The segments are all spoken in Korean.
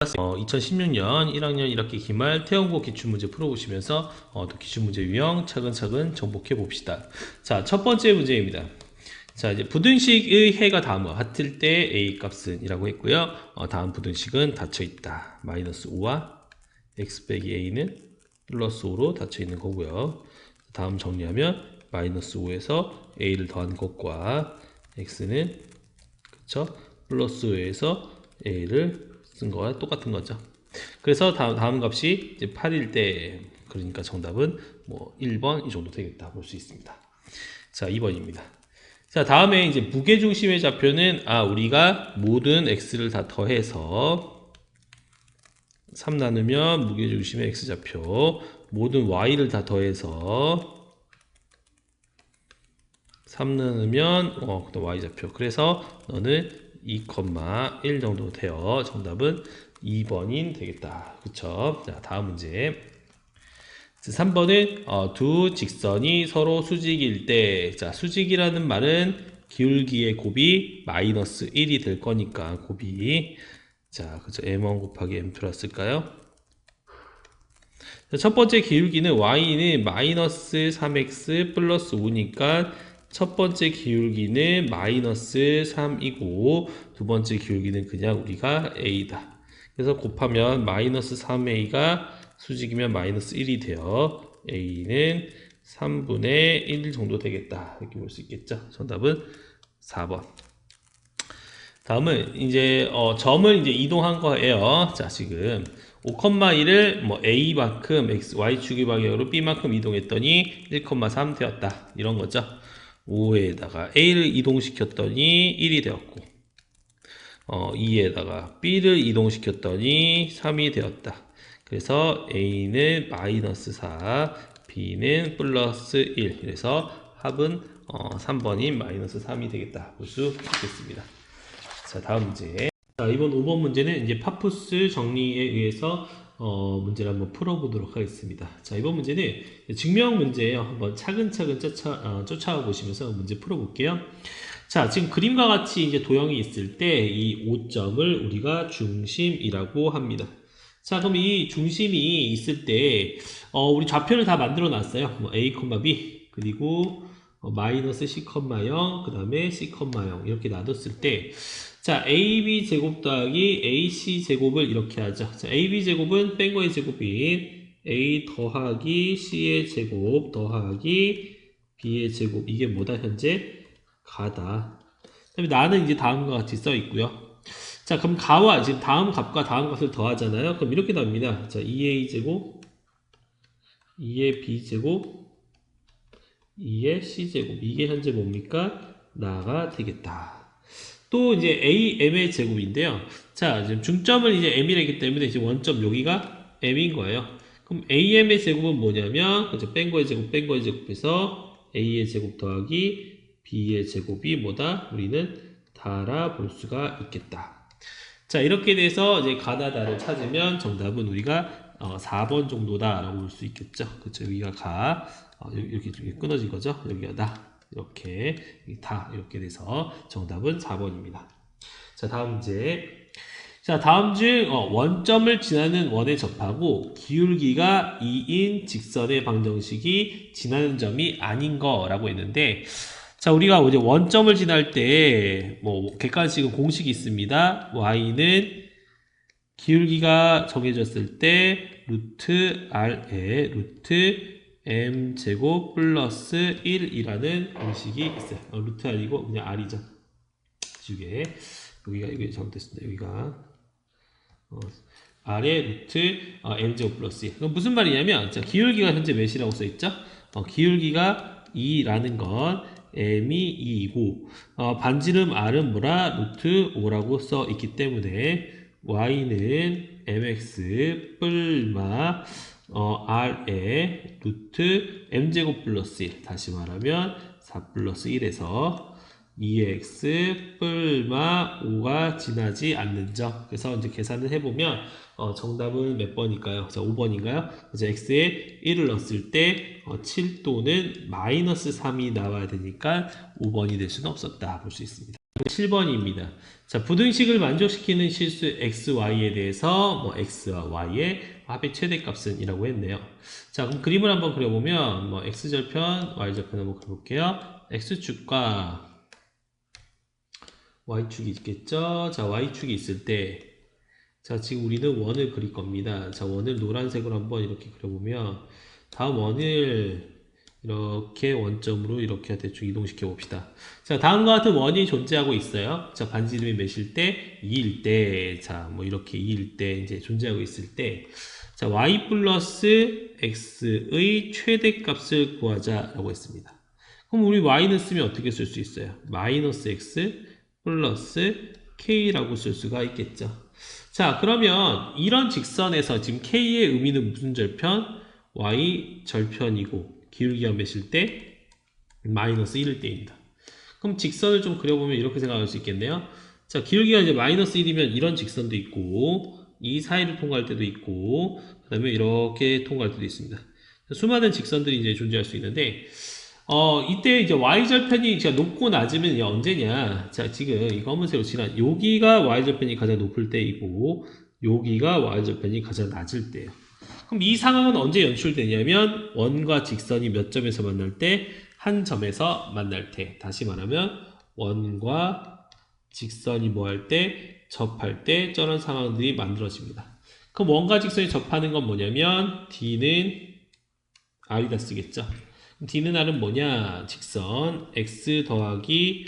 2016년 1학년 1학기 기말 태영고 기출문제 풀어보시면서 또 기출문제 유형 차근차근 정복해 봅시다. 자, 첫 번째 문제입니다. 자, 이제 부등식의 해가 다음과 같을 때 a 값은 이라고 했고요. 다음 부등식은 닫혀 있다. 마이너스 5와 x 빼기 a는 플러스 5로 닫혀 있는 거고요. 다음 정리하면 마이너스 5에서 a를 더한 것과 x는 그쵸? 플러스 5에서 a를 쓴 거와 똑같은 거죠. 그래서 다음 값이 이제 8일 때, 그러니까 정답은 뭐 1번 이 정도 되겠다 볼 수 있습니다. 자, 2번입니다. 자, 다음에 이제 무게중심의 좌표는 우리가 모든 x를 다 더해서 3 나누면 무게중심의 x좌표, 모든 y를 다 더해서 3 나누면 그다음 y좌표. 그래서 너는 2,1 정도 돼요. 정답은 2번인 되겠다. 그쵸? 자, 다음 문제. 3번은 두 직선이 서로 수직일 때, 자, 수직이라는 말은 기울기의 곱이 마이너스 1이 될 거니까 곱이, 자, 그쵸? m1 곱하기 m2라 쓸까요? 자, 첫 번째 기울기는 y는 마이너스 3x 플러스 5니까 첫 번째 기울기는 마이너스 3이고 두 번째 기울기는 그냥 우리가 a다. 그래서 곱하면 마이너스 3a가 수직이면 마이너스 1이 되어 a는 3분의 1 정도 되겠다. 이렇게 볼 수 있겠죠. 정답은 4번. 다음은 이제 점을 이제 이동한 거예요. 자, 지금 5,1을 뭐 a만큼 x, y축의 방향으로 b만큼 이동했더니 1,3 되었다. 이런 거죠. 5에다가 a를 이동시켰더니 1이 되었고 2에다가 b를 이동시켰더니 3이 되었다. 그래서 a는 마이너스 4, b는 플러스 1. 그래서 합은 3번인 마이너스 3이 되겠다. 볼 수 있겠습니다. 자, 다음 문제. 자, 이번 5번 문제는 이제 파푸스 정리에 의해서 문제를 한번 풀어보도록 하겠습니다. 자, 이번 문제는 증명 문제예요. 한번 차근차근 쫓아가 보시면서 문제 풀어볼게요. 자, 지금 그림과 같이 이제 도형이 있을 때 이 O점을 우리가 중심이라고 합니다. 자, 그럼 이 중심이 있을 때 우리 좌표를 다 만들어 놨어요. 뭐 A, B 그리고 마이너스 C, 0 그 다음에 C, 0 이렇게 놔뒀을 때 자, AB 제곱 더하기 AC 제곱을 이렇게 하죠. 자, AB 제곱은 뺀 거의 제곱인 A 더하기 C의 제곱 더하기 B의 제곱. 이게 뭐다, 현재? 가다. 그다음에 나는 이제 다음과 같이 써 있고요. 자, 그럼 가와 지금 다음 값과 다음 값을 더하잖아요. 그럼 이렇게 나옵니다. 자, 2A 제곱, 2의 B 제곱, 2의 C 제곱. 이게 현재 뭡니까? 나가 되겠다. 또 이제 AM의 제곱인데요. 자, 지금 중점을 이제 M이라기 때문에 이제 원점 여기가 M인 거예요. 그럼 AM의 제곱은 뭐냐면, 그죠? 뺀 거의 제곱, 뺀 거의 제곱해서 A의 제곱 더하기 B의 제곱이 뭐다? 우리는 다라 볼 수가 있겠다. 자, 이렇게 돼서 이제 가나다를 찾으면 정답은 우리가 4번 정도다라고 볼 수 있겠죠. 그쵸? 여기가 이렇게 끊어진 거죠. 여기가 다. 이렇게 다 이렇게 돼서 정답은 4번입니다. 자, 다음 문제. 자, 다음 중 원점을 지나는 원에 접하고 기울기가 2인 직선의 방정식이 지나는 점이 아닌 거라고 했는데, 자, 우리가 이제 원점을 지날 때 뭐 객관식은 공식이 있습니다. y는 기울기가 정해졌을 때 루트 r에 루트 m제곱 플러스 1이라는 공식이 있어요. 루트 r이고 그냥 r이죠. 이게 여기가 잘못됐습니다. 여기가 r의 루트 m제곱 플러스 1. 그럼 무슨 말이냐면, 자, 기울기가 현재 몇이라고 써있죠? 기울기가 2라는 건 m이 2이고 반지름 r은 뭐라? 루트 5라고 써있기 때문에 y는 mx 뿔마 r의 루트 m제곱 플러스 1. 다시 말하면 4 플러스 1에서 2x 뿔마 5가 지나지 않는 점. 그래서 이제 계산을 해보면 정답은 몇 번일까요? 자, 5번인가요? 그래서 x에 1을 넣었을 때 7 또는 마이너스 3이 나와야 되니까 5번이 될 수는 없었다 볼 수 있습니다. 7번입니다. 자, 부등식을 만족시키는 실수 xy에 대해서 뭐 x와 y의 합의 최대값은 이라고 했네요. 자, 그럼 그림을 한번 그려보면 뭐 x절편, y절편 한번 그려볼게요. x축과 y축이 있겠죠. 자, y축이 있을 때, 자, 지금 우리는 원을 그릴 겁니다. 자, 원을 노란색으로 한번 이렇게 그려보면 다음 원을 이렇게 원점으로 이렇게 대충 이동시켜 봅시다. 자, 다음과 같은 원이 존재하고 있어요. 자, 반지름이 몇일 때? 2일 때. 자, 뭐 이렇게 2일 때 이제 존재하고 있을 때. 자, y 플러스 x의 최대값을 구하자라고 했습니다. 그럼 우리 y는 쓰면 어떻게 쓸 수 있어요? 마이너스 x 플러스 k라고 쓸 수가 있겠죠. 자, 그러면 이런 직선에서 지금 k의 의미는 무슨 절편? y 절편이고 기울기가 몇일 때? 마이너스 1일 때입니다. 그럼 직선을 좀 그려보면 이렇게 생각할 수 있겠네요. 자, 기울기가 이제 마이너스 1이면 이런 직선도 있고 이 사이를 통과할 때도 있고 그 다음에 이렇게 통과할 때도 있습니다. 수많은 직선들이 이제 존재할 수 있는데 이때 이제 y절편이 제가 높고 낮으면 이게 언제냐? 자, 지금 이 검은색으로 칠한 여기가 y절편이 가장 높을 때이고 여기가 y절편이 가장 낮을 때예요. 그럼 이 상황은 언제 연출되냐면 원과 직선이 몇 점에서 만날 때? 한 점에서 만날 때. 다시 말하면 원과 직선이 뭐 할 때? 접할 때 저런 상황들이 만들어집니다. 그럼 원과 직선이 접하는 건 뭐냐면 D는 R이다 쓰겠죠. D는 R은 뭐냐? 직선 x 더하기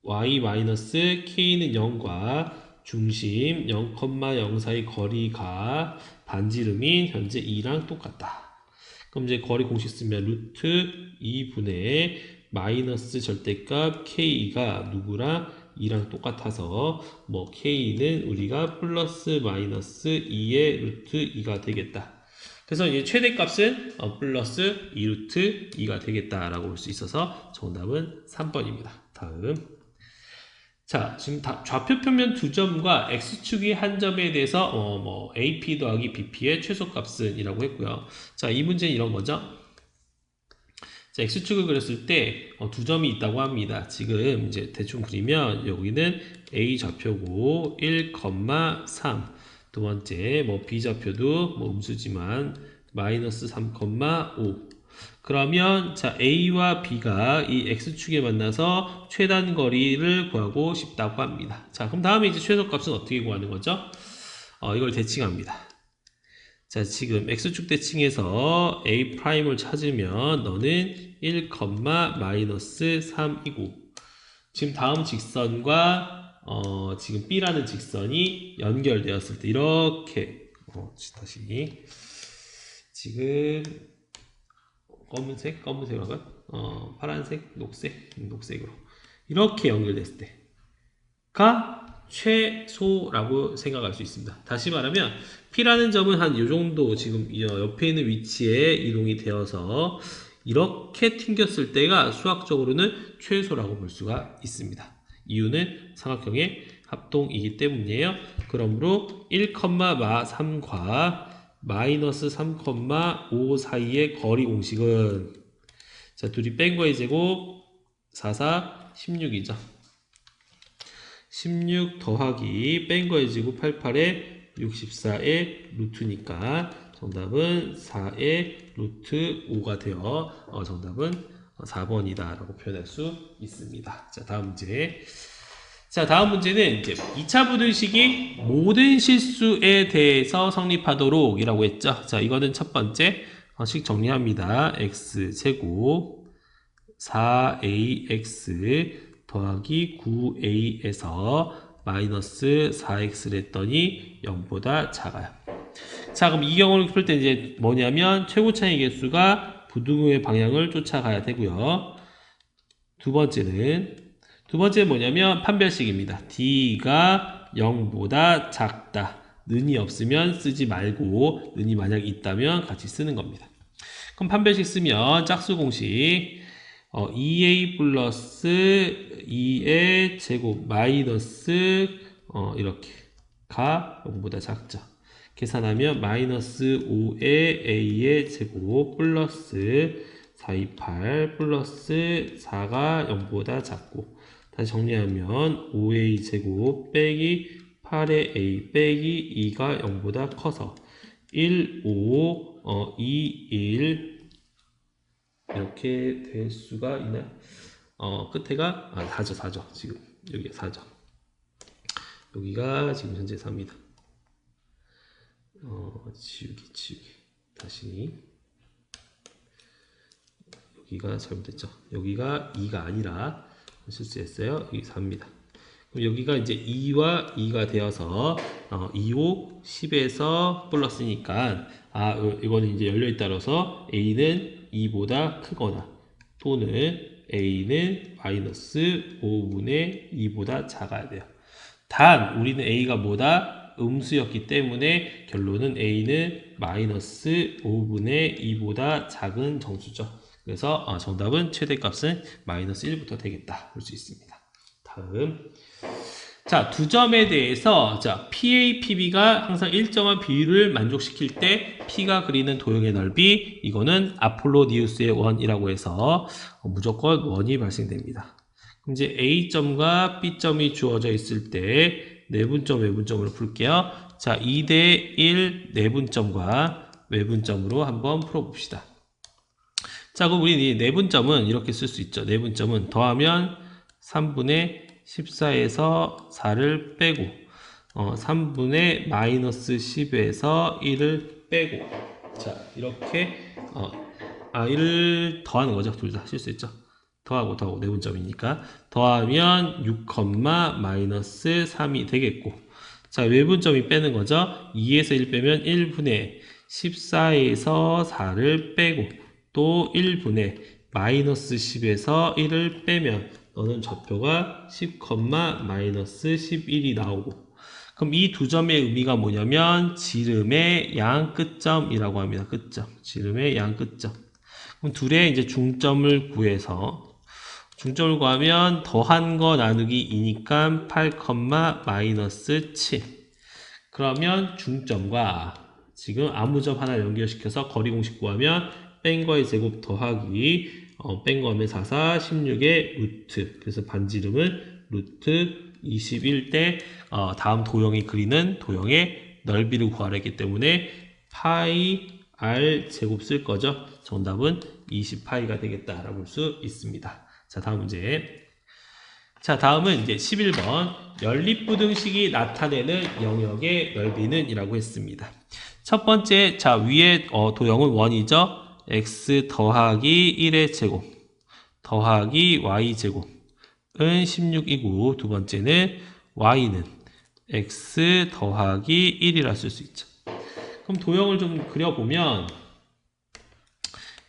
y 마이너스 k는 0과 중심 0,0 사이 거리가 반지름인 현재 2랑 똑같다. 그럼 이제 거리 공식 쓰면 루트 2분의 마이너스 절대값 k가 누구랑 2랑 똑같아서 뭐 k는 우리가 플러스 마이너스 2의 루트 2가 되겠다. 그래서 이제 최대값은 플러스 2루트 2가 되겠다라고 볼 수 있어서 정답은 3번입니다. 다음. 자, 지금 좌표 평면 두 점과 x축이 한 점에 대해서 뭐 AP 더하기 BP의 최소값은 이라고 했고요. 자, 이 문제는 이런 거죠. 자, x축을 그렸을 때 두 점이 있다고 합니다. 지금 이제 대충 그리면 여기는 A 좌표고 1,3 두 번째 뭐 B 좌표도 뭐 음수지만 마이너스 3,5 그러면 자 A와 B가 이 X축에 만나서 최단 거리를 구하고 싶다고 합니다. 자, 그럼 다음에 이제 최소값은 어떻게 구하는 거죠? 이걸 대칭합니다. 자, 지금 X축 대칭해서 A'을 찾으면 너는 1, 마이너스 3이고 지금 다음 직선과 지금 B라는 직선이 연결되었을 때 이렇게 다시 지금 검은색으로 할까요? 파란색, 녹색으로 이렇게 연결됐을 때가 최소라고 생각할 수 있습니다. 다시 말하면 P라는 점은 한 이 정도 지금 옆에 있는 위치에 이동이 되어서 이렇게 튕겼을 때가 수학적으로는 최소라고 볼 수가 있습니다. 이유는 삼각형의 합동이기 때문이에요. 그러므로 1,3과 마이너스 3,5 사이의 거리 공식은 자, 둘이 뺀 거의 제곱 4, 16이죠. 16 더하기 뺀 거의 제곱 88에 64의 루트니까 정답은 4의 루트 5가 되어 정답은 4번이다 라고 표현할 수 있습니다. 자, 다음 문제. 자, 다음 문제는 이제 2차 부등식이 모든 실수에 대해서 성립하도록 이라고 했죠. 자, 이거는 첫 번째 식 정리합니다. x제곱 4ax 더하기 9a에서 마이너스 4x를 했더니 0보다 작아요. 자, 그럼 이 경우를 풀 때 이제 뭐냐면 최고 차이 개수가 부등호의 방향을 쫓아가야 되고요. 두 번째는 뭐냐면 판별식입니다. D가 0보다 작다. 는이 없으면 쓰지 말고 는이 만약 있다면 같이 쓰는 겁니다. 그럼 판별식 쓰면 짝수 공식 2a 플러스 2의 제곱 마이너스 이렇게가 0보다 작죠. 계산하면 마이너스 5의 a의 제곱 플러스 428 플러스 4가 0보다 작고 다시 정리하면 5a 제곱 빼기 8의 a 빼기 2가 0보다 커서 1, 5, 2, 1 이렇게 될 수가 있나요? 끝에가 4죠. 지금 여기가 4죠. 여기가 지금 현재 4입니다. 지우기. 다시 여기가 잘못됐죠. 여기가 2가 아니라 실수했어요. 여기 4입니다. 그럼 여기가 이제 2와 2가 되어서 2, 5, 10에서 플러스니까 이거는 이제 열려있 따라서 A는 2보다 크거나 또는 A는 마이너스 5분의 2보다 작아야 돼요. 단 우리는 A가 뭐다? 음수였기 때문에 결론은 A는 마이너스 5분의 2보다 작은 정수죠. 그래서 정답은 최대값은 마이너스 1부터 되겠다 볼 수 있습니다. 다음, 자, 두 점에 대해서 PA, PB가 항상 일정한 비율을 만족시킬 때 P가 그리는 도형의 넓이, 이거는 아폴로니우스의 원이라고 해서 무조건 원이 발생됩니다. 그럼 이제 A점과 B점이 주어져 있을 때 내분점, 외분점으로 풀게요. 자, 2대 1 내분점과 외분점으로 한번 풀어봅시다. 자, 그럼 우리 이 내분점은 이렇게 쓸 수 있죠. 내분점은 더하면 3분의 14에서 4를 빼고 3분의 마이너스 10에서 1을 빼고 자, 이렇게 1을 더하는 거죠. 둘 다 실수했죠. 더하고 내분점이니까 더하면 6, 마이너스 3이 되겠고 자, 외분점이 빼는 거죠. 2에서 1 빼면 1분의 14에서 4를 빼고 또 1분의 마이너스 10에서 1을 빼면 너는 좌표가 10, 마이너스 11이 나오고 그럼 이 두 점의 의미가 뭐냐면 지름의 양 끝점이라고 합니다. 끝점. 지름의 양 끝점. 그럼 둘의 이제 중점을 구해서 중점을 구하면 더한 거 나누기 2니까 8, 마이너스 7. 그러면 중점과 지금 아무 점 하나 연결시켜서 거리 공식 구하면 뺀 거의 제곱 더하기 뺀 거 하면 4, 16의 루트. 그래서 반지름은 루트 21대 다음 도형이 그리는 도형의 넓이를 구하라 했기 때문에 파이 r 제곱 쓸 거죠. 정답은 20파이가 되겠다라고 볼 수 있습니다. 자, 다음 문제. 자, 다음은 이제 11번 연립부등식이 나타내는 영역의 넓이는 이라고 했습니다. 첫 번째, 자, 위에 도형은 원이죠. x 더하기 1의 제곱 더하기 y 제곱은 16이고 두 번째는 y는 x 더하기 1이라 쓸 수 있죠. 그럼 도형을 좀 그려보면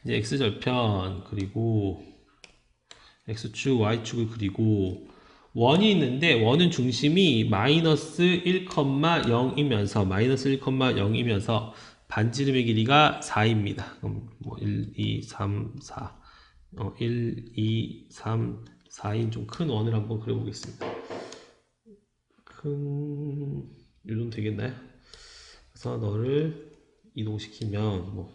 이제 x절편 그리고 x축, y축을 그리고 원이 있는데 원은 중심이 마이너스 1,0이면서 반지름의 길이가 4입니다. 그럼 뭐 1, 2, 3, 4 1, 2, 3, 4인 좀 큰 원을 한번 그려보겠습니다. 이 정도 되겠나요? 그래서 너를 이동시키면 뭐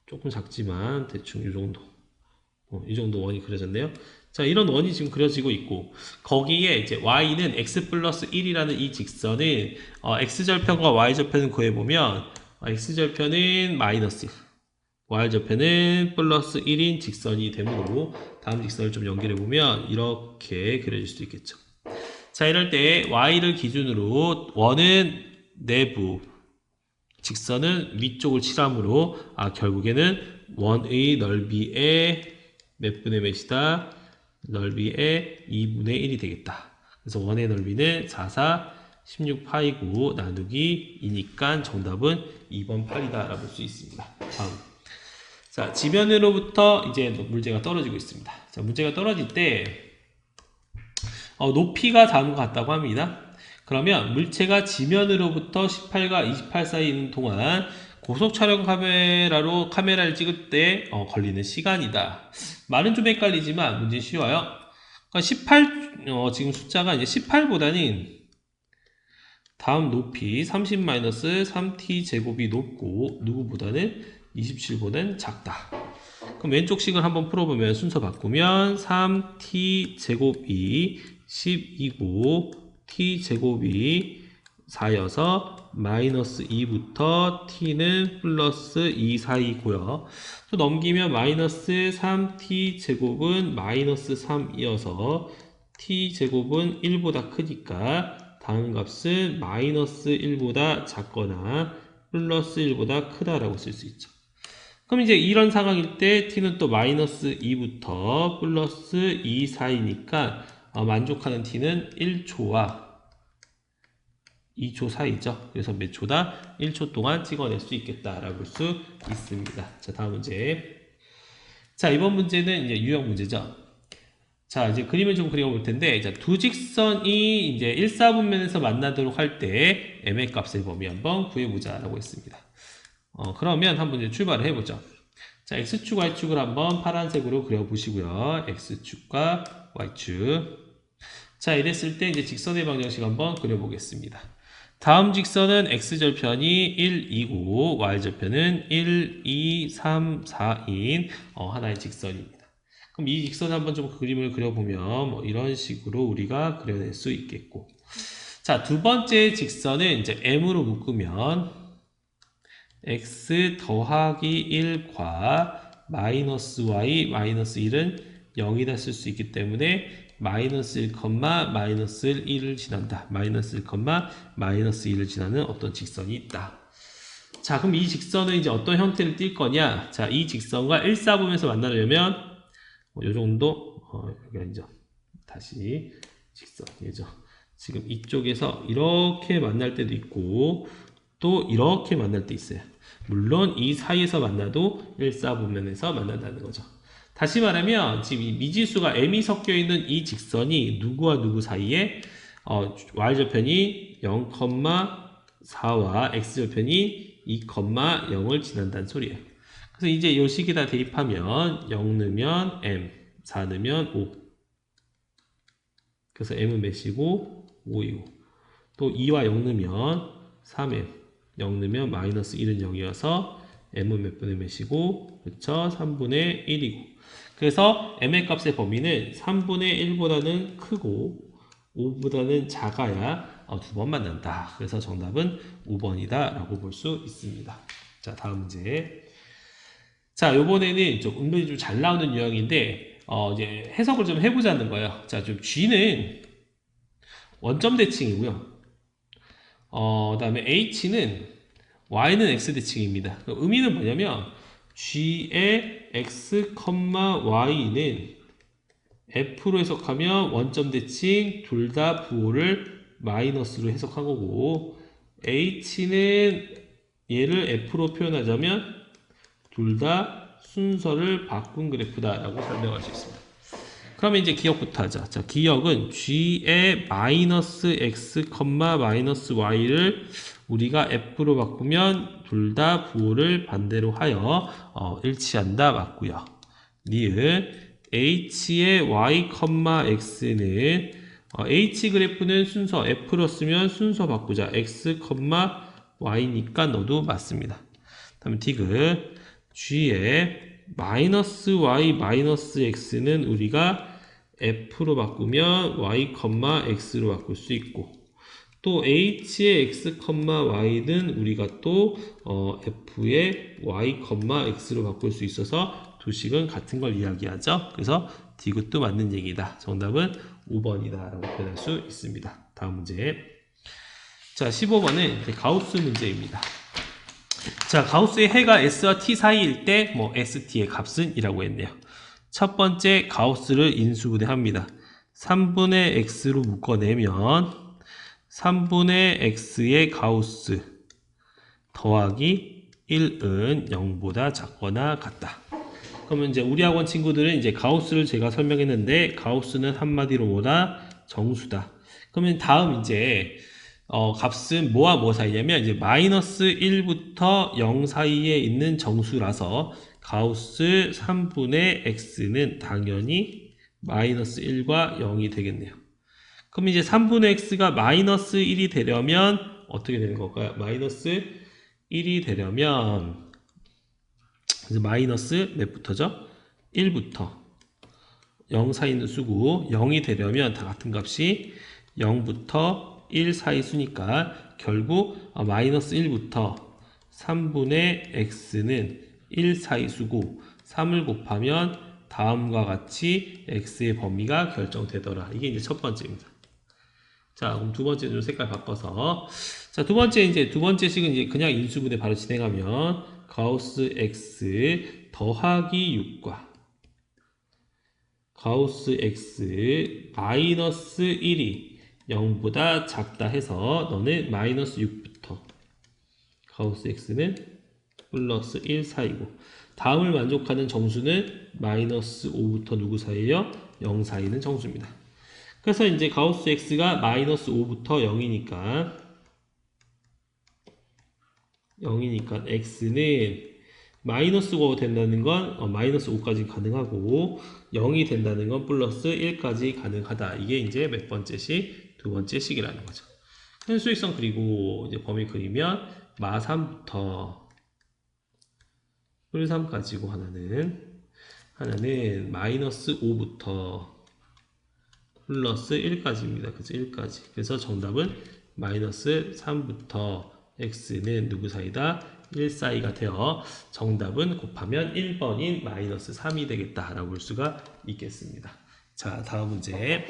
조금 작지만 대충 이 정도 원이 그려졌네요. 자, 이런 원이 지금 그려지고 있고 거기에 이제 y는 x 플러스 1이라는 이 직선은 x절편과 y절편을 구해보면 x절편은 마이너스 1 y절편은 플러스 1인 직선이 되므로 다음 직선을 좀 연결해보면 이렇게 그려질 수 있겠죠. 자, 이럴 때 y를 기준으로 원은 내부 직선은 위쪽을 칠하므로 결국에는 원의 넓이의 몇 분의 몇이다? 넓이의 2분의 1이 되겠다. 그래서 원의 넓이는 4, 16파이고 나누기 2니까 정답은 2번 8이다 라고 볼 수 있습니다. 다음. 자, 지면으로부터 이제 물체가 떨어지고 있습니다. 자, 물체가 떨어질 때 높이가 다음과 같다고 합니다. 그러면 물체가 지면으로부터 18과 28 사이에 있는 동안 고속 촬영 카메라를 찍을 때 걸리는 시간이다. 말은 좀 헷갈리지만 문제 쉬워요. 그러니까 18 지금 숫자가 이제 18보다는 다음 높이 30-3t 제곱이 높고 누구보다는 27보다는 작다. 그럼 왼쪽 식을 한번 풀어보면 순서 바꾸면 3t 제곱이 10이고 t 제곱이 4여서 마이너스 2부터 t는 플러스 2 사이고요. 또 넘기면 마이너스 3t 제곱은 마이너스 3이어서 t 제곱은 1보다 크니까 다음 값은 마이너스 1보다 작거나 플러스 1보다 크다라고 쓸 수 있죠. 그럼 이제 이런 상황일 때 t는 또 마이너스 2부터 플러스 2 사이니까 만족하는 t는 1초와 2초 사이죠. 그래서 몇 초다? 1초 동안 찍어낼 수 있겠다라고 볼 수 있습니다. 자, 다음 문제. 자, 이번 문제는 이제 유형 문제죠. 자, 이제 그림을 좀 그려볼 텐데, 자, 두 직선이 이제 1사분면에서 만나도록 할 때 m의 값의 범위 한번 구해보자라고 했습니다. 그러면 한번 이제 출발을 해보죠. 자, x축, y축을 한번 파란색으로 그려보시고요. x축과 y축. 자, 이랬을 때 이제 직선의 방정식 한번 그려보겠습니다. 다음 직선은 x절편이 1, 2고 y절편은 1, 2, 3, 4인 하나의 직선입니다. 그럼 이 직선 한번 좀 그림을 그려보면 뭐 이런 식으로 우리가 그려낼 수 있겠고, 자, 두 번째 직선은 이제 m으로 묶으면 x 더하기 1과 마이너스 y 마이너스 1은 0이다 쓸 수 있기 때문에 마이너스 1, 마이너스 1을 지난다. 마이너스 1, 마이너스 1을 지나는 어떤 직선이 있다. 자, 그럼 이 직선은 이제 어떤 형태를 띌 거냐? 자, 이 직선과 1사분면에서 만나려면 요 정도 여기 아니죠. 다시 직선 예죠. 지금 이쪽에서 이렇게 만날 때도 있고 또 이렇게 만날 때 있어요. 물론 이 사이에서 만나도 1사분면에서 만난다는 거죠. 다시 말하면 지금 이 미지수가 m이 섞여 있는 이 직선이 누구와 누구 사이에 y절편이 0,4와 x절편이 2,0을 지난다는 소리예요. 그래서 이제 이 식에다 대입하면 0 넣으면 m, 4 넣으면 5. 그래서 m은 몇이고 5이고 또 2와 0 넣으면 3m, 0 넣으면 마이너스 1은 0이어서 m은 몇 분의 몇이고 그쵸? 3분의 1이고 그래서 m의 값의 범위는 3분의 1보다는 크고 5보다는 작아야 두 번 만난다. 그래서 정답은 5번이다 라고 볼 수 있습니다. 자, 다음 문제. 자, 요번에는 좀 은근히 좀 잘 나오는 유형인데 이제 해석을 좀 해보자는 거예요. 자, 좀 G는 원점 대칭이고요. 그다음에 H는 Y는 X 대칭입니다. 의미는 뭐냐면 G의 X, Y는 F로 해석하면 원점 대칭 둘 다 부호를 마이너스로 해석한 거고 H는 얘를 F로 표현하자면 둘 다 순서를 바꾼 그래프다라고 설명할 수 있습니다. 그러면 이제 기억부터 하자. 자, 기억은 G의 마이너스 X, 마이너스 Y를 우리가 F로 바꾸면 둘 다 부호를 반대로 하여 일치한다 맞고요. 니은 H의 Y, X는 H 그래프는 순서 F로 쓰면 순서 바꾸자. X, Y니까 너도 맞습니다. 다음 디귿 G의 마이너스 Y, 마이너스 X는 우리가 F로 바꾸면 Y, X로 바꿀 수 있고 또 H의 X, Y는 우리가 또 F의 Y, X로 바꿀 수 있어서 두 식은 같은 걸 이야기하죠. 그래서 디귿도 맞는 얘기다. 정답은 5번이다 라고 표현할 수 있습니다. 다음 문제. 자, 15번은 가우스 문제입니다. 자, 가우스의 해가 S와 T 사이일 때 뭐 ST의 값은 이라고 했네요. 첫 번째 가우스를 인수분해합니다. 3분의 X로 묶어내면 3분의 X의 가우스 더하기 1은 0보다 작거나 같다. 그러면 이제 우리 학원 친구들은 이제 가우스를 제가 설명했는데 가우스는 한마디로 뭐다? 정수다. 그러면 다음 이제 값은 뭐와 뭐 사이냐면 이제 마이너스 1부터 0 사이에 있는 정수라서 가우스 3분의 x는 당연히 마이너스 1과 0이 되겠네요. 그럼 이제 3분의 x가 마이너스 1이 되려면 어떻게 되는 걸까요? 마이너스 1이 되려면 이제 마이너스 몇부터죠? 1부터 0 사이는 수고 0이 되려면 다 같은 값이 0부터 1 사이 수니까 결국 마이너스 1부터 3분의 x는 1 사이 수고 3을 곱하면 다음과 같이 x의 범위가 결정되더라. 이게 이제 첫 번째입니다. 자, 그럼 두 번째는 색깔 바꿔서. 자, 두 번째 식은 이제 그냥 인수분해 바로 진행하면 가우스 x 더하기 6과 가우스 x 마이너스 1이 0보다 작다 해서 너는 마이너스 6부터 가우스 x는 플러스 1 사이고 다음을 만족하는 정수는 마이너스 5부터 누구 사이에요? 0 사이는 정수입니다. 그래서 이제 가우스 x가 마이너스 5부터 0이니까 x는 마이너스 5가 된다는 건 마이너스 5까지 가능하고 0이 된다는 건 플러스 1까지 가능하다. 이게 이제 몇 번째 식? 두 번째 식이라는 거죠. 현수익성 그리고 이제 범위 그리면 마 3부터 뿔 3까지고 하나는 마이너스 5부터 플러스 1까지입니다. 그래서 1까지. 그래서 정답은 마이너스 3부터 x는 누구 사이다? 1 사이가 되어 정답은 곱하면 1번인 마이너스 3이 되겠다라고 볼 수가 있겠습니다. 자, 다음 문제.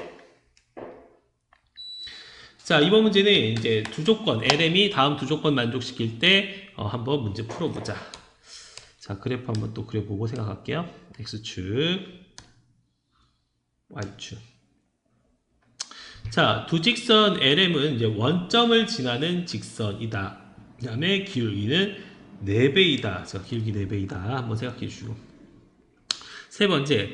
자, 이번 문제는 이제 두 조건, LM이 다음 두 조건 만족시킬 때 한번 문제 풀어보자. 자, 그래프 한번 또 그려보고 생각할게요. X축, Y축. 자, 두 직선 LM은 이제 원점을 지나는 직선이다. 그 다음에 기울기는 4배이다. 자, 기울기 4배이다. 한번 생각해 주시고. 세 번째,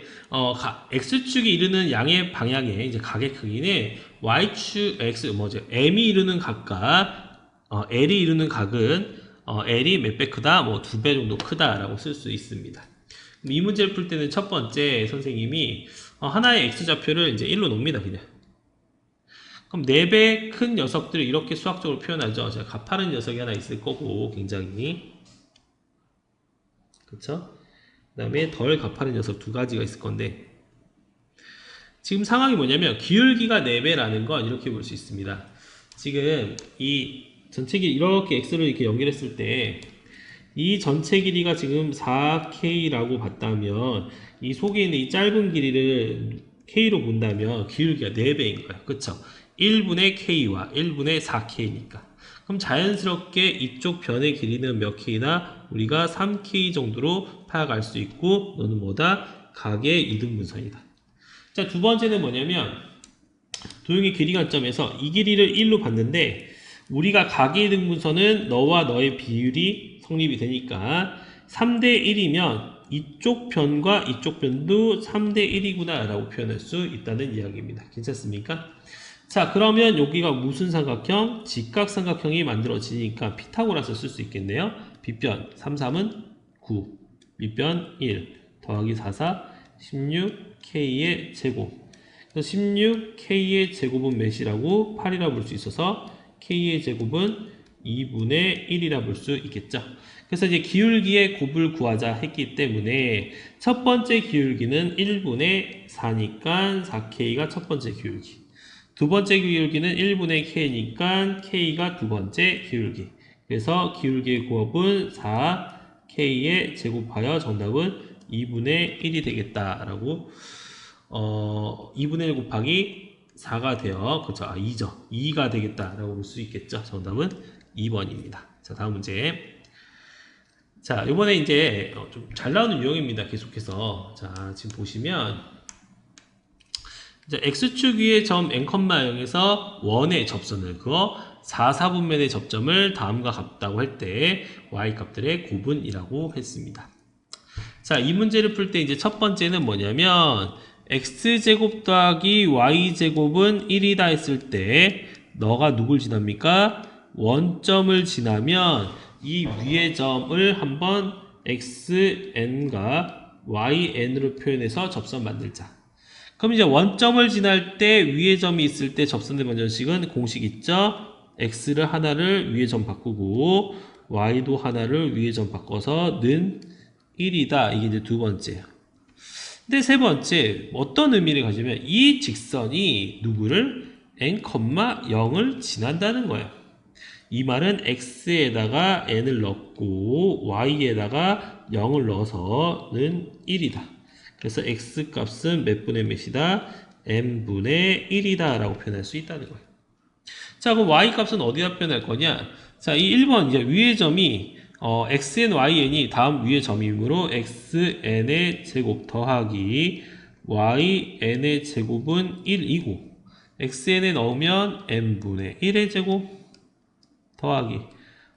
X축이 이루는 양의 방향의 이제 각의 크기는 Y축, M이 이루는 각과 L이 이루는 각은 L이 몇 배 크다? 뭐 2배 정도 크다라고 쓸 수 있습니다. 이 문제를 풀 때는 첫 번째 선생님이 하나의 X좌표를 이제 1로 놓습니다. 그냥. 그럼 4배 큰 녀석들을 이렇게 수학적으로 표현하죠. 자, 가파른 녀석이 하나 있을 거고, 굉장히. 그쵸? 그 다음에 덜 가파른 녀석 두 가지가 있을 건데, 지금 상황이 뭐냐면, 기울기가 4배라는 건 이렇게 볼 수 있습니다. 지금 이 전체 길이 이렇게 x를 이렇게 연결했을 때, 이 전체 길이가 지금 4k라고 봤다면, 이 속에 있는 이 짧은 길이를 k로 본다면, 기울기가 4배인 거예요. 그쵸? 1분의 k와 1분의 4k니까. 그럼 자연스럽게 이쪽 변의 길이는 몇 k나? 우리가 3k 정도로 파악할 수 있고, 너는 뭐다? 각의 이등분선이다. 자, 두 번째는 뭐냐면, 도형의 길이 관점에서 이 길이를 1로 봤는데, 우리가 각의 이등분선은 너와 너의 비율이 성립이 되니까, 3대 1이면 이쪽 변과 이쪽 변도 3대 1이구나 라고 표현할 수 있다는 이야기입니다. 괜찮습니까? 자, 그러면 여기가 무슨 삼각형? 직각삼각형이 만들어지니까 피타고라스 쓸 수 있겠네요. 빗변 3, 3은 9, 밑변 1, 더하기 4, 4, 16k의 제곱. 그래서 16k의 제곱은 몇이라고? 8이라 볼 수 있어서 k의 제곱은 2분의 1이라 볼 수 있겠죠. 그래서 이제 기울기의 곱을 구하자 했기 때문에 첫 번째 기울기는 1분의 4니까 4k가 첫 번째 기울기. 두 번째 기울기는 1분의 k니까 k가 두 번째 기울기. 그래서 기울기의 곱은 4k에 제곱하여 정답은 2분의 1이 되겠다라고 2분의 1 곱하기 4가 되어 그렇죠. 2죠. 2가 되겠다라고 볼 수 있겠죠. 정답은 2번입니다. 자, 다음 문제. 자, 이번에 이제 좀 잘 나오는 유형입니다. 계속해서. 자, 지금 보시면 X축 위의 점 n,0에서 원의 접선을 그어 4, 4분면의 접점을 다음과 같다고 할 때 Y값들의 곱은이라고 했습니다. 자, 이 문제를 풀 때 이제 첫 번째는 뭐냐면 X제곱 더하기 Y제곱은 1이다 했을 때 너가 누굴 지납니까? 원점을 지나면 이 위의 점을 한번 xn과 yn으로 표현해서 접선 만들자. 그럼 이제 원점을 지날 때 위의 점이 있을 때 접선된 방정식은 공식 있죠? x를 하나를 위의 점 바꾸고 y도 하나를 위의 점 바꿔서 는 1이다. 이게 이제 두 번째예요. 근데 세 번째, 어떤 의미를 가지면 이 직선이 누구를 n, 0을 지난다는 거예요. 이 말은 x에다가 n을 넣고 y에다가 0을 넣어서는 1이다. 그래서 x 값은 몇 분의 몇이다? n분의 1이다 라고 표현할 수 있다는 거예요. 자, 그럼 y 값은 어디다 표현할 거냐? 자, 이 1번 이제 위의 점이 xn, yn이 다음 위의 점이므로 xn의 제곱 더하기 yn의 제곱은 1이고 xn에 넣으면 n분의 1의 제곱 더하기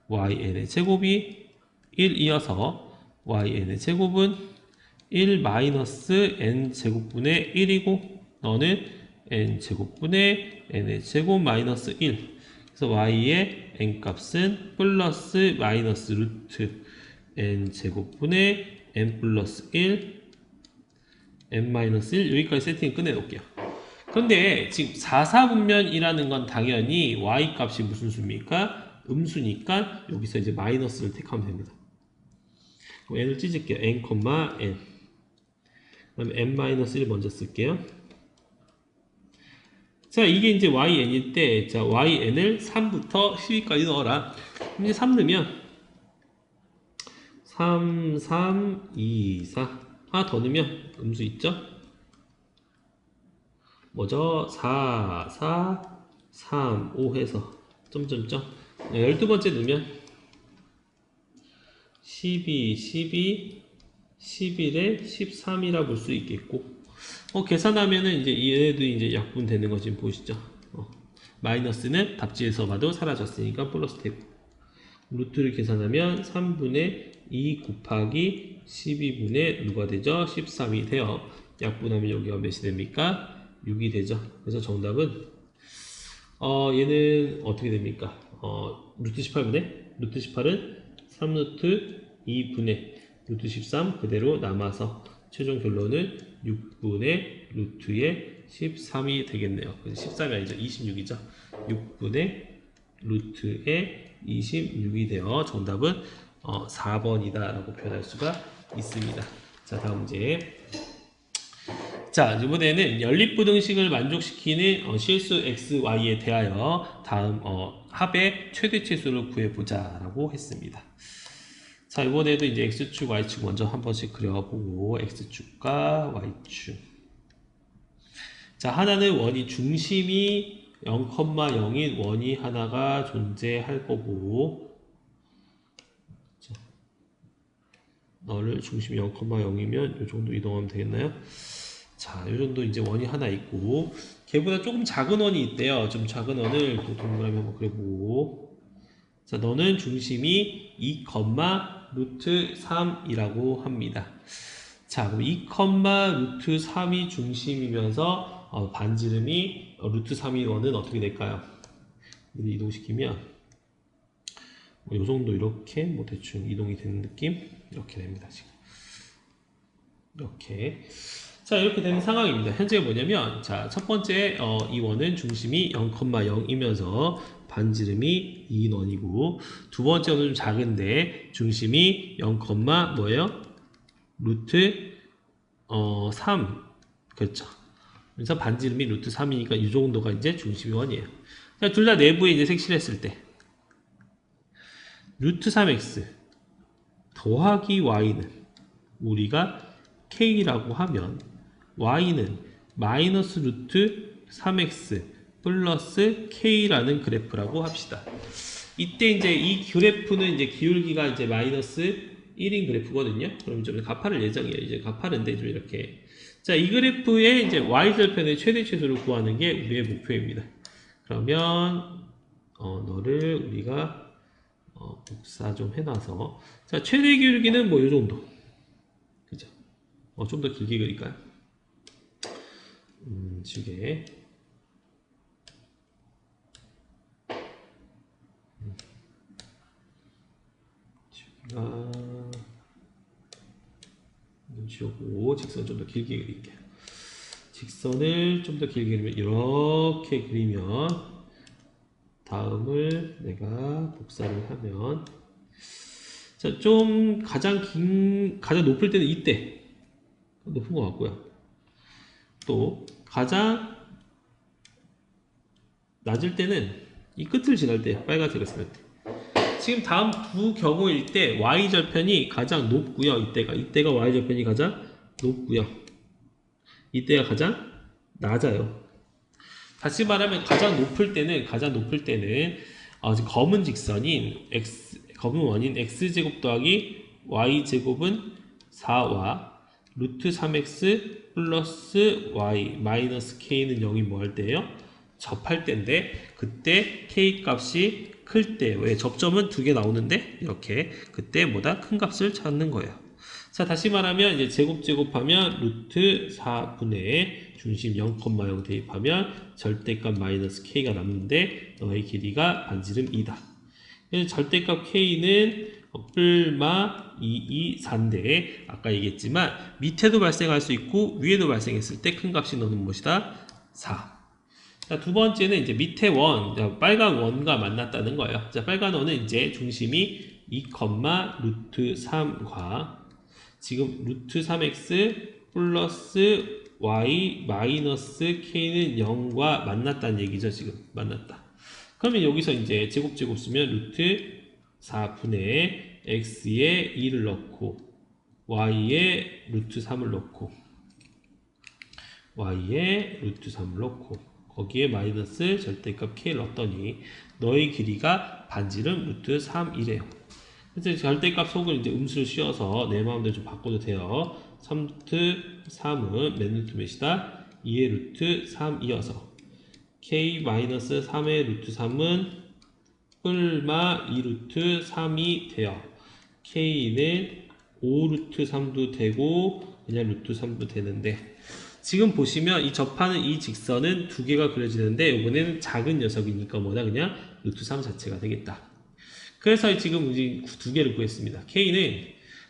yn의 제곱이 1이어서 yn의 제곱은 1 마이너스 n제곱분의 1이고 너는 n제곱분의 n의 제곱 마이너스 1. 그래서 y의 n값은 플러스 마이너스 루트 n제곱분의 n 플러스 1 n 마이너스 1 여기까지 세팅 끝내놓을게요. 그런데 지금 4사분면이라는 건 당연히 y값이 무슨 수입니까? 음수니까 여기서 이제 마이너스를 택하면 됩니다. 그럼 n을 찢을게요. n, n. 그 다음에 n-1 먼저 쓸게요. 자, 이게 이제 yn일 때, 자, yn을 3부터 12까지 넣어라. 이제 3 넣으면 3, 3, 2, 4. 하나 더 넣으면 음수 있죠? 뭐죠? 4, 4, 3, 5 해서 점점점 12번째 넣으면 12, 12, 11에 13이라 볼 수 있겠고 계산하면은 이제 얘도 이제 약분 되는 거 지금 보시죠. 마이너스는 답지에서 봐도 사라졌으니까 플러스 되고 루트를 계산하면 3분의 2 곱하기 12분의 누가 되죠? 13이 돼요. 약분하면 여기가 몇이 됩니까? 6이 되죠. 그래서 정답은 얘는 어떻게 됩니까? 루트 18분의 루트 18은 3루트 2분의 루트 13 그대로 남아서 최종 결론은 6분의 루트의 13이 되겠네요. 13이 아니죠. 26이죠. 6분의 루트의 26이 되어 정답은 4번이다 라고 표현할 수가 있습니다. 자, 다음 문제. 자, 이번에는 연립부등식을 만족시키는 실수 x, y에 대하여 다음 합의 최대치수를 구해보자 라고 했습니다. 자, 이번에도 이제 x축, y축 먼저 한 번씩 그려보고 x축과 y축. 자, 하나는 원이 중심이 0,0인 원이 하나가 존재할 거고 자, 너를 중심이 0,0이면 이 정도 이동하면 되겠나요? 자, 이 정도 이제 원이 하나 있고 걔보다 조금 작은 원이 있대요. 좀 작은 원을 또 동그라미 한번 그려보고 자, 너는 중심이 2, 루트 3이라고 합니다. 자, 그럼 2, 루트 3이 중심이면서 반지름이 루트 3이 원은 어떻게 될까요? 이동시키면 뭐 요 정도 이렇게 뭐 대충 이동이 되는 느낌 이렇게 됩니다. 지금 이렇게 자 이렇게 되는 상황입니다. 현재 뭐냐면 자 첫 번째 이 원은 중심이 0,0이면서 반지름이 2인 원이고 두 번째 원은 좀 작은데 중심이 0, 뭐예요? 루트 3 그렇죠. 그래서 반지름이 루트 3이니까 이 정도가 이제 중심이 원이에요. 둘 다 내부에 이제 색칠했을 때 루트 3x 더하기 y는 우리가 k라고 하면 y는 마이너스 루트 3x 플러스 k라는 그래프라고 합시다. 이때 이제 이 그래프는 이제 기울기가 이제 마이너스 1인 그래프거든요. 그럼 좀 갚아낼 예정이에요. 이제 갚아는데 좀 이렇게. 자, 이 그래프의 이제 y절편의 최대 최소를 구하는 게 우리의 목표입니다. 그러면, 너를 우리가, 복사 좀 해놔서. 자, 최대 기울기는 뭐 요 정도. 그죠? 좀 더 길게 그릴까요? 지우개. 지우고 직선 좀 더 길게 그릴게요. 직선을 좀 더 길게 그리면 이렇게 그리면 다음을 내가 복사를 하면 자, 좀 가장 높을 때는 이때 높은 것 같고요. 또 가장 낮을 때는 이 끝을 지날 때, 빨간색을 지날 때. 지금 다음 두 경우일 때 y절편이 가장 높고요. 이때가 y절편이 가장 높고요. 이때가 가장 낮아요. 다시 말하면 가장 높을 때는 지금 검은 원인 x제곱 더하기 y제곱은 4와 루트 3x 플러스 y 마이너스 k는 0이 뭐 할 때예요? 접할 때인데, 그때 k 값이 클 때, 왜 접점은 두 개 나오는데 이렇게 그때 뭐다? 큰 값을 찾는 거예요. 자, 다시 말하면 이제 제곱하면 루트 4분의 중심 0,0 대입하면 절대값 마이너스 k가 남는데 너의 길이가 반지름 2다. 절대값 k는 뿔마 224인데 아까 얘기했지만 밑에도 발생할 수 있고 위에도 발생했을 때 큰 값이 너는 무엇이다? 4. 자, 두 번째는 이제 밑에 원, 빨간 원과 만났다는 거예요. 자, 빨간 원은 이제 중심이 2, 루트 3과 지금 루트 3x 플러스 y 마이너스 k는 0과 만났다는 얘기죠. 지금 만났다. 그러면 여기서 이제 제곱 쓰면 루트 4분의 x에 2를 넣고 y에 루트 3을 넣고 거기에 마이너스 절대값 k를 넣었더니 너의 길이가 반지름 루트 3이래요. 그래서 절대값 속을 이제 음수를 씌워서 내 마음대로 좀 바꿔도 돼요. 3루트 3은 몇 루트 몇이다? 2의 루트 3이어서 k-3의 루트 3은 뿔마 2루트 3이 돼요. k는 5루트 3도 되고 그냥 루트 3도 되는데, 지금 보시면 이 접하는 이 직선은 두 개가 그려지는데 이번에는 작은 녀석이니까 뭐다? 그냥 루트 3 자체가 되겠다. 그래서 지금 우리 두 개를 구했습니다. k는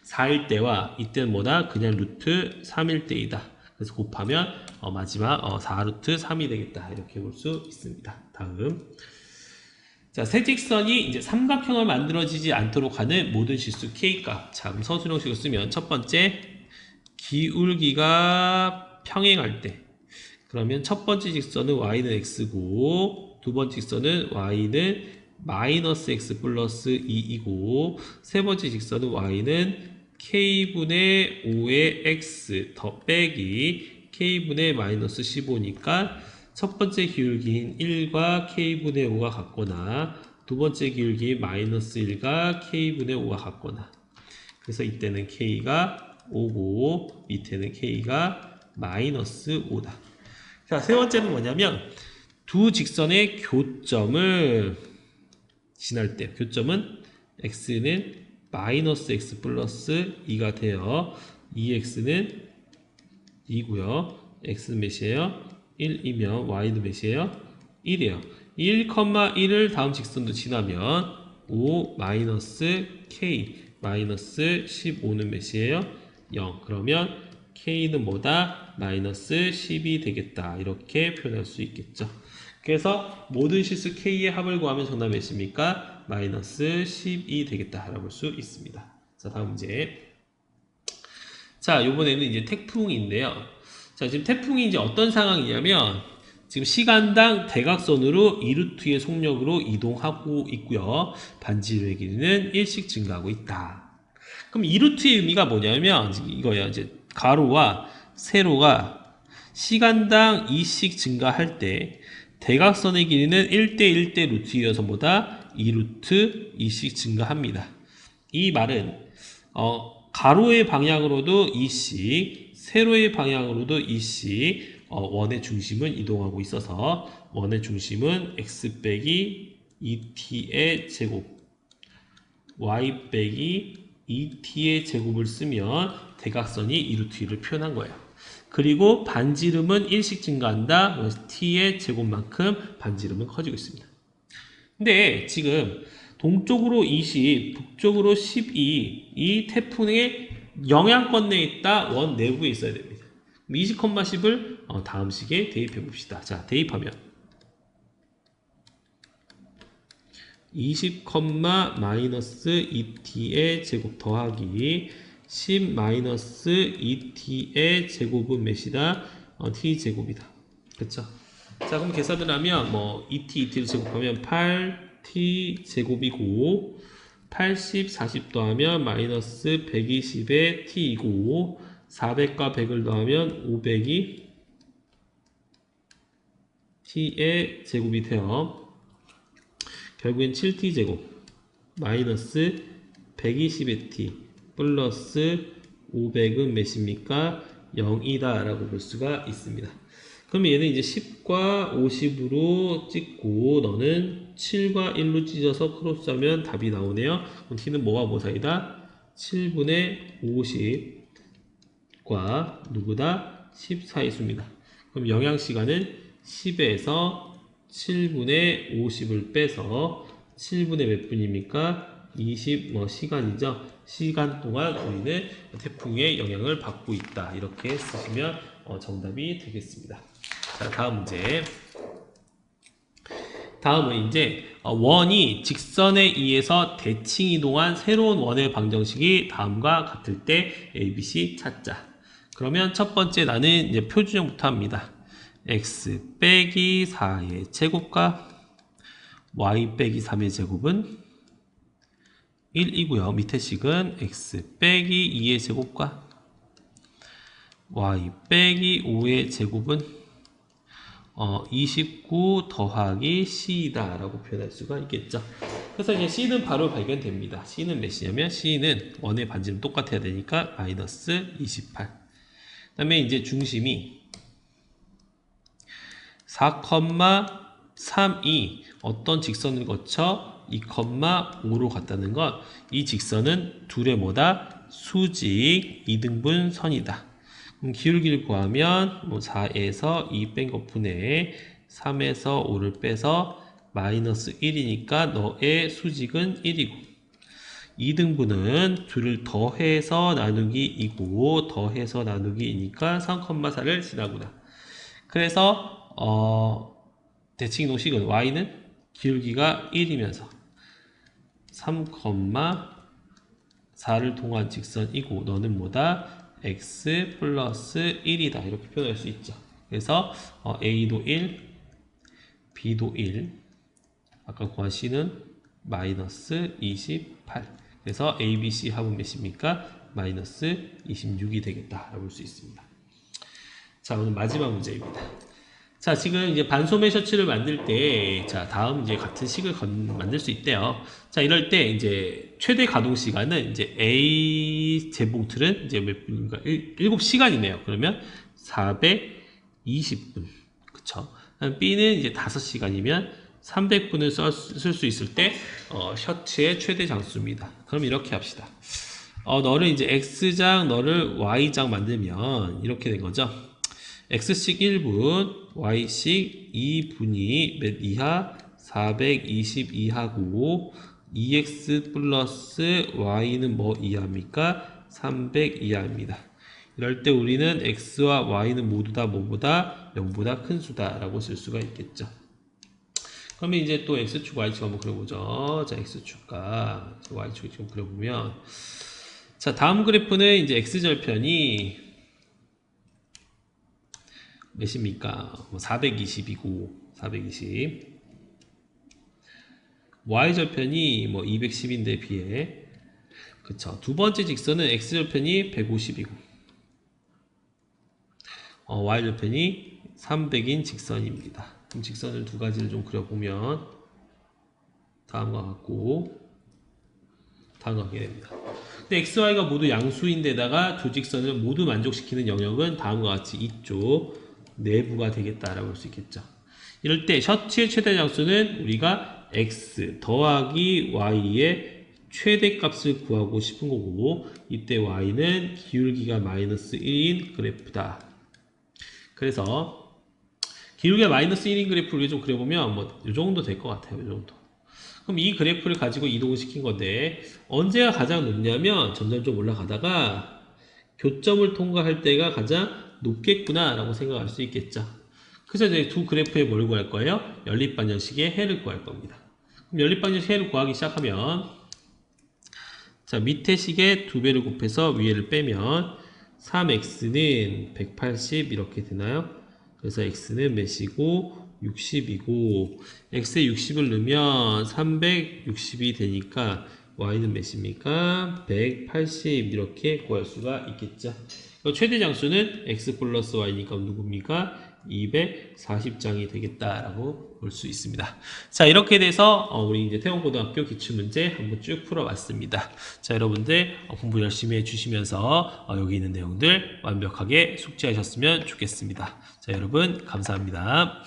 4일 때와 이때는 뭐다? 그냥 루트 3일 때이다. 그래서 곱하면 마지막 4루트 3이 되겠다. 이렇게 볼 수 있습니다. 다음. 자, 세 직선이 이제 삼각형을 만들어지지 않도록 하는 모든 실수 k값. 자, 그럼 서술형식을 쓰면 첫 번째 기울기가 평행할 때, 그러면 첫 번째 직선은 y는 x고 두 번째 직선은 y는 마이너스 x 플러스 2이고 세 번째 직선은 y는 k분의 5의 x 더 빼기 k분의 마이너스 15니까 첫 번째 기울기인 1과 k분의 5가 같거나 두 번째 기울기인 마이너스 1과 k분의 5가 같거나, 그래서 이때는 k가 5고 밑에는 k가 마이너스 5다. 자, 세 번째는 뭐냐면 두 직선의 교점을 지날 때, 교점은 x는 마이너스 x 플러스 2가 돼요. 2x는 2고요. x는 몇이에요? 1이면 y는 몇이에요? 1이에요. 1,1을 다음 직선도 지나면 5 마이너스 k 마이너스 15는 몇이에요? 0. 그러면 k는 뭐다? 마이너스 10이 되겠다. 이렇게 표현할 수 있겠죠. 그래서 모든 실수 k의 합을 구하면 정답이 몇입니까? 마이너스 10이 되겠다. 라고 볼 수 있습니다. 자, 다음 문제. 자, 이번에는 이제 태풍인데요. 자, 지금 태풍이 이제 어떤 상황이냐면 지금 시간당 대각선으로 2루트의 속력으로 이동하고 있고요. 반지름의 길이는 1씩 증가하고 있다. 그럼 2루트의 의미가 뭐냐면 이거예요. 이제 가로와 세로가 시간당 2씩 증가할 때 대각선의 길이는 1대1대 루트이어서 뭐다? 2루트 2씩 증가합니다. 이 말은 가로의 방향으로도 2씩, 세로의 방향으로도 2씩 원의 중심은 이동하고 있어서 원의 중심은 x 빼기 2t의 제곱, y 빼기 2t의 제곱을 쓰면 대각선이 2루트 2를 표현한 거예요. 그리고 반지름은 1씩 증가한다. 그래서 t의 제곱만큼 반지름은 커지고 있습니다. 근데 지금 동쪽으로 20, 북쪽으로 12, 이 태풍의 영향권 내에 있다. 원 내부에 있어야 됩니다. 20,10을 다음 식에 대입해 봅시다. 자, 대입하면 20, 마이너스 2t의 제곱 더하기 10 마이너스 2t의 제곱은 몇이다? t 제곱이다. 그쵸? 자, 그럼 계산을 하면 뭐 2t를 제곱하면 8t 제곱이고 80, 40 더하면 마이너스 120의 t이고 400과 100을 더하면 500이 t의 제곱이 돼요. 결국엔 7t 제곱 마이너스 120의 t 플러스 500은 몇입니까? 0이다 라고 볼 수가 있습니다. 그럼 얘는 이제 10과 50으로 찍고 너는 7과 1로 찢어서 크로스하면 답이 나오네요. 그럼 t는 뭐와 뭐 사이다? 7분의 50과 누구다? 10 사이 수입니다. 그럼 영양시간은 10에서 7분의 50을 빼서 7분의 몇 분입니까? 20 시간이죠. 시간 동안 우리는 태풍의 영향을 받고 있다. 이렇게 쓰시면 정답이 되겠습니다. 자, 다음 문제. 다음은 이제 원이 직선에 의해서 대칭 이동한 새로운 원의 방정식이 다음과 같을 때 A, B, C 찾자. 그러면 첫 번째 나는 이제 표준형부터 합니다. x 빼기 4의 제곱과 y 빼기 3의 제곱은 1이고요. 밑에 식은 x 빼기 2의 제곱과 y 빼기 5의 제곱은 29 더하기 c이다 라고 표현할 수가 있겠죠. 그래서 이제 c는 바로 발견됩니다. c는 몇이냐면 c는 원의 반지름 똑같아야 되니까 마이너스 28. 그 다음에 이제 중심이 4,3이 어떤 직선을 거쳐 2,5로 갔다는 건 이 직선은 둘의 뭐다? 수직 2등분 선이다. 그럼 기울기를 구하면 4에서 2 뺀 거 분의 3에서 5를 빼서 마이너스 1이니까 너의 수직은 1이고 2등분은 둘을 더해서 나누기이고 더해서 나누기이니까 3,4를 지나구나. 그래서 대칭 이동식은 y는 기울기가 1이면서 3,4를 통한 직선이고 너는 뭐다? x 플러스 1이다 이렇게 표현할 수 있죠. 그래서 a도 1, b도 1, 아까 구한 c는 마이너스 28. 그래서 a, b, c 합은 몇입니까? 마이너스 26이 되겠다 라고 볼 수 있습니다. 자, 오늘 마지막 문제입니다. 자, 지금 이제 반소매 셔츠를 만들 때, 자, 다음 이제 같은 식을 만들 수 있대요. 자, 이럴 때 이제 최대 가동 시간은 이제 A 재봉틀은 이제 몇 분인가? 7시간이네요. 그러면 420분. 그쵸? B는 이제 5시간이면 300분을 쓸 수 있을 때, 셔츠의 최대 장수입니다. 그럼 이렇게 합시다. 너를 이제 X장, 너를 Y장 만들면 이렇게 된 거죠. X씩 1분, Y씩 2분이 몇 이하? 420 이하고 2X 플러스 Y는 뭐 이하입니까? 300 이하입니다. 이럴 때 우리는 X와 Y는 모두 다 뭐보다? 0보다 큰 수다 라고 쓸 수가 있겠죠. 그러면 이제 또 X축, Y축 한번 그려보죠. 자, X축과 Y축 지금 그려보면 자, 다음 그래프는 이제 X절편이 몇입니까? 420이고 420 Y절편이 210인데 비해 그쵸. 두 번째 직선은 X절편이 150이고 Y절편이 300인 직선입니다. 그럼 직선을 두 가지를 좀 그려보면 다음과 같고 다음과 같게 됩니다. 근데 XY가 모두 양수인데다가 두 직선을 모두 만족시키는 영역은 다음과 같이 이쪽 내부가 되겠다라고 볼 수 있겠죠. 이럴 때 셔츠의 최대 장수는 우리가 x 더하기 y의 최대값을 구하고 싶은 거고 이때 y는 기울기가 마이너스 1인 그래프다. 그래서 기울기가 마이너스 1인 그래프를 좀 그려보면 이 정도 될 것 같아요. 이 정도. 그럼 이 그래프를 가지고 이동을 시킨 건데 언제가 가장 높냐면 점점 좀 올라가다가 교점을 통과할 때가 가장 높겠구나 라고 생각할 수 있겠죠. 그래서 이제 두 그래프에 뭘 구할 거예요? 연립방정식의 해를 구할 겁니다. 그럼 연립방정식 해를 구하기 시작하면 자, 밑에 식에 2배를 곱해서 위에를 빼면 3x는 180 이렇게 되나요? 그래서 x는 몇이고 60이고 x에 60을 넣으면 360이 되니까 y는 몇입니까? 180 이렇게 구할 수가 있겠죠. 최대 장수는 x 플러스 y니까 누굽니까? 240장이 되겠다라고 볼 수 있습니다. 자, 이렇게 돼서 우리 이제 태원고등학교 기출문제 한번 쭉 풀어봤습니다. 자, 여러분들 공부 열심히 해주시면서 여기 있는 내용들 완벽하게 숙지하셨으면 좋겠습니다. 자, 여러분 감사합니다.